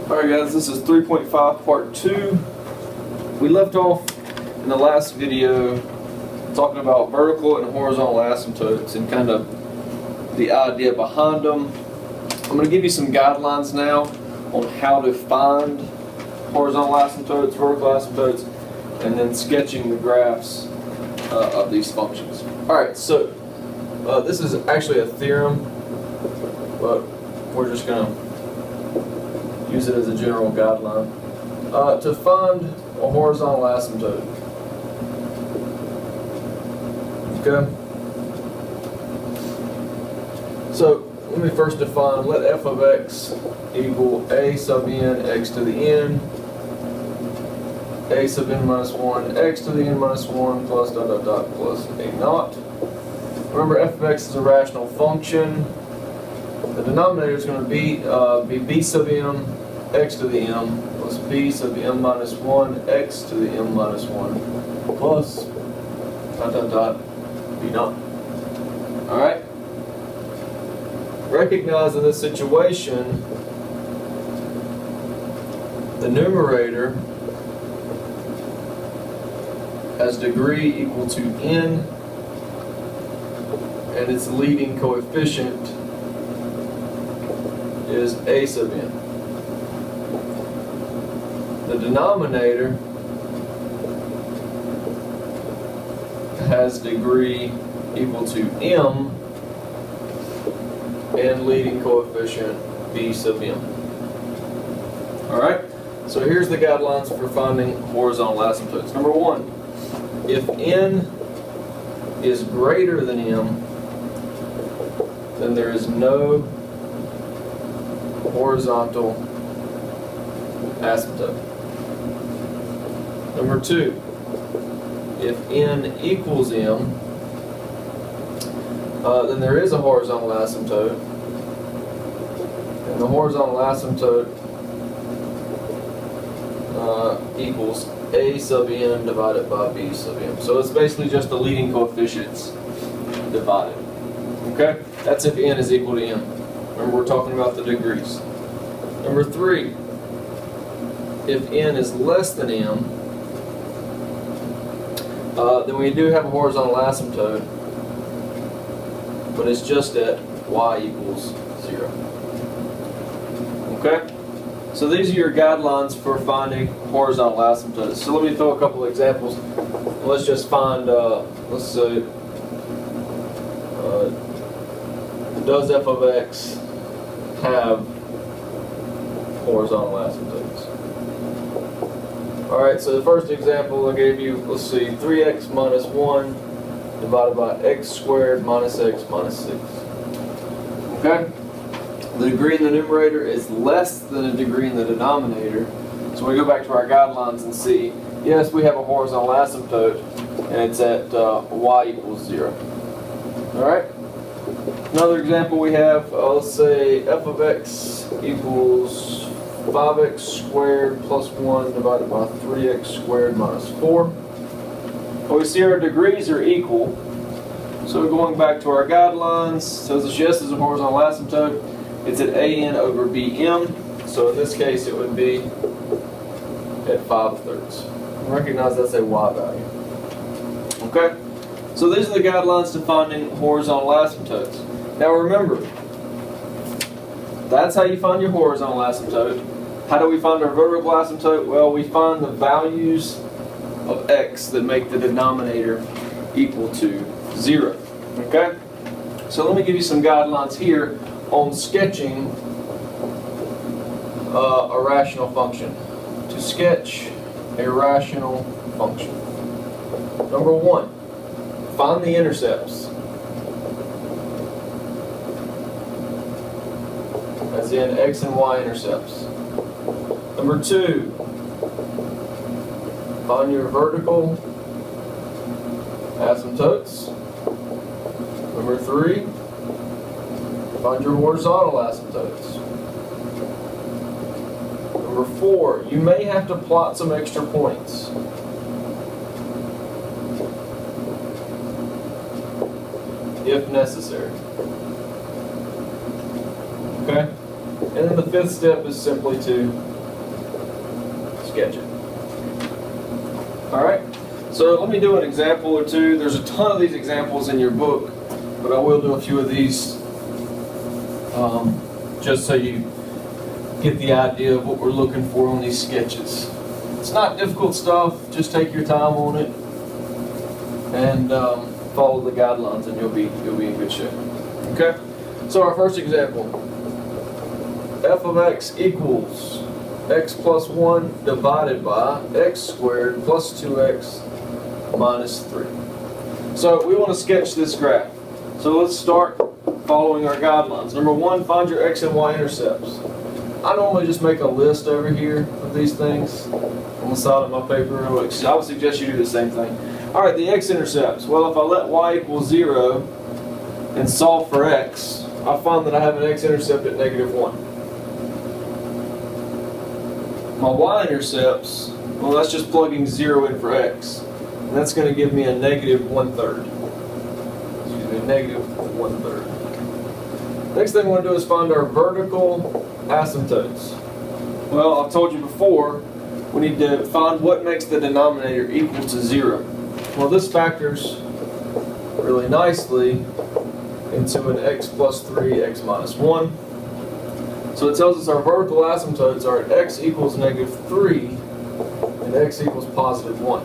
Alright guys, this is 3.5 part 2. We left off in the last video talking about vertical and horizontal asymptotes and kind of the idea behind them. I'm going to give you some guidelines now on how to find horizontal asymptotes, vertical asymptotes, and then sketching the graphs of these functions. Alright, so this is actually a theorem, but we're just going to use it as a general guideline. To find a horizontal asymptote. Okay? So, let me first define, let f of x equal a sub n x to the n, a sub n minus 1 x to the n minus 1 plus dot dot dot plus a naught. Remember, f of x is a rational function. The denominator is going to be b sub m x to the m plus b sub m minus 1 x to the m minus 1 plus dot dot dot b naught. Alright? Recognize in this situation the numerator has degree equal to n and its leading coefficient is a sub n. The denominator has degree equal to m and leading coefficient b sub m. Alright, so here's the guidelines for finding horizontal asymptotes. Number one, if n is greater than m, then there is no horizontal asymptote. Number two, if n equals m, then there is a horizontal asymptote, and the horizontal asymptote equals a sub n divided by b sub m. So it's basically just the leading coefficients divided. Okay? That's if n is equal to m. Remember, we're talking about the degrees. Number three, if n is less than m, then we do have a horizontal asymptote, but it's just at y equals 0. Okay? So these are your guidelines for finding horizontal asymptotes. So let me throw a couple of examples. Let's just find, let's say, does f of x have horizontal asymptotes? Alright, so the first example I gave you, let's see, 3x minus 1 divided by x squared minus x minus 6. Okay? The degree in the numerator is less than the degree in the denominator. So we go back to our guidelines and see, yes, we have a horizontal asymptote, and it's at y equals 0. Alright? Another example we have, let's say f of x equals 5x squared plus 1 divided by 3x squared minus 4. Well, we see our degrees are equal. So going back to our guidelines, so this yes is a horizontal asymptote. It's at an over bm. So in this case it would be at 5/3. Recognize that's a y value. Okay? So these are the guidelines to finding horizontal asymptotes. Now remember, that's how you find your horizontal asymptote. How do we find our vertical asymptote? Well, we find the values of x that make the denominator equal to 0. Okay? So let me give you some guidelines here on sketching a rational function. To sketch a rational function. Number one, find the intercepts. As in x and y intercepts. Number two, find your vertical asymptotes. Number three, find your horizontal asymptotes. Number four, you may have to plot some extra points. If necessary. Okay? And then the fifth step is simply to sketch it. Alright, so let me do an example or two. There's a ton of these examples in your book, but I will do a few of these just so you get the idea of what we're looking for on these sketches. It's not difficult stuff, just take your time on it and follow the guidelines and you'll be in good shape. Okay? So our first example, f of x equals x plus 1 divided by x squared plus 2x minus 3. So we want to sketch this graph. So let's start following our guidelines. Number 1, find your x and y intercepts. I normally just make a list over here of these things on the side of my paper. I would suggest you do the same thing. Alright, the x-intercepts. Well, if I let y equal 0 and solve for x, I find that I have an x-intercept at -1. My y-intercepts, well, that's just plugging 0 in for x. And that's going to give me a -1/3. Excuse me, -1/3. Next thing I want to do is find our vertical asymptotes. Well, I've told you before, we need to find what makes the denominator equal to 0. Well, this factors really nicely into an x plus 3, x minus 1. So it tells us our vertical asymptotes are at x equals -3 and x equals +1.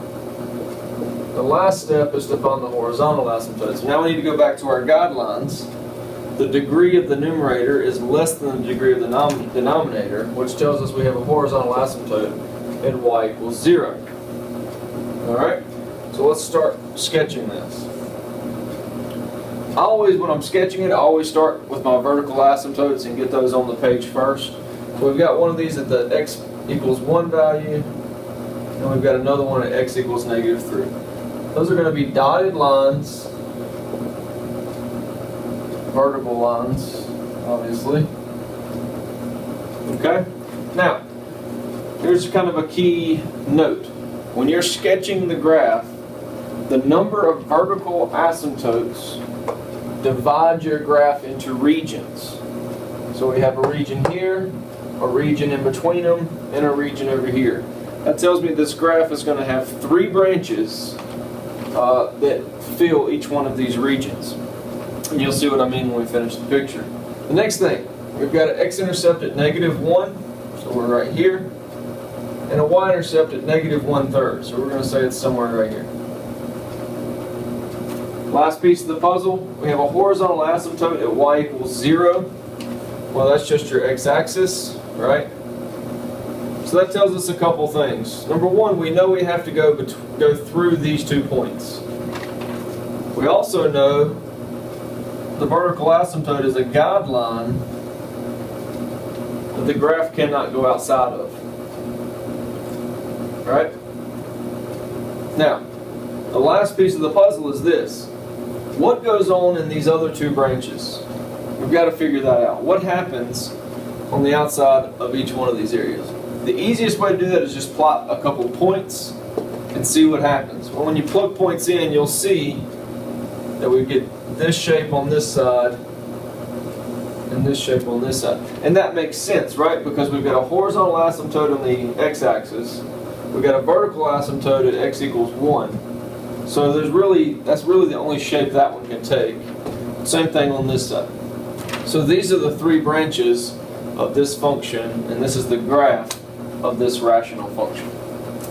The last step is to find the horizontal asymptotes. Now we need to go back to our guidelines. The degree of the numerator is less than the degree of the denominator, which tells us we have a horizontal asymptote and y equals 0. Alright, so let's start sketching this. When I'm sketching it, I always start with my vertical asymptotes and get those on the page first. So we've got one of these at the x equals 1 value, and we've got another one at x equals -3. Those are going to be dotted lines, vertical lines, obviously. Okay? Now, here's kind of a key note. When you're sketching the graph, the number of vertical asymptotes divide your graph into regions. So we have a region here, a region in between them, and a region over here. That tells me this graph is going to have 3 branches that fill each one of these regions. And you'll see what I mean when we finish the picture. The next thing, we've got an x-intercept at -1, so we're right here, and a y-intercept at -1/3, so we're going to say it's somewhere right here. Last piece of the puzzle, we have a horizontal asymptote at y equals 0. Well, that's just your x-axis, right? So that tells us a couple things. Number 1, we know we have to go through these 2 points. We also know the vertical asymptote is a guideline that the graph cannot go outside of. Right? Now, the last piece of the puzzle is this. What goes on in these other 2 branches? We've got to figure that out. What happens on the outside of each one of these areas? The easiest way to do that is just plot a couple of points and see what happens. Well, when you plug points in, you'll see that we get this shape on this side and this shape on this side. And that makes sense, right? Because we've got a horizontal asymptote on the x-axis. We've got a vertical asymptote at x equals 1. So that's really the only shape that one can take. Same thing on this side. So these are the 3 branches of this function, and this is the graph of this rational function.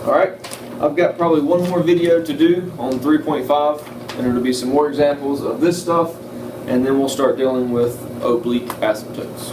Alright, I've got probably one more video to do on 3.5, and it'll be some more examples of this stuff, and then we'll start dealing with oblique asymptotes.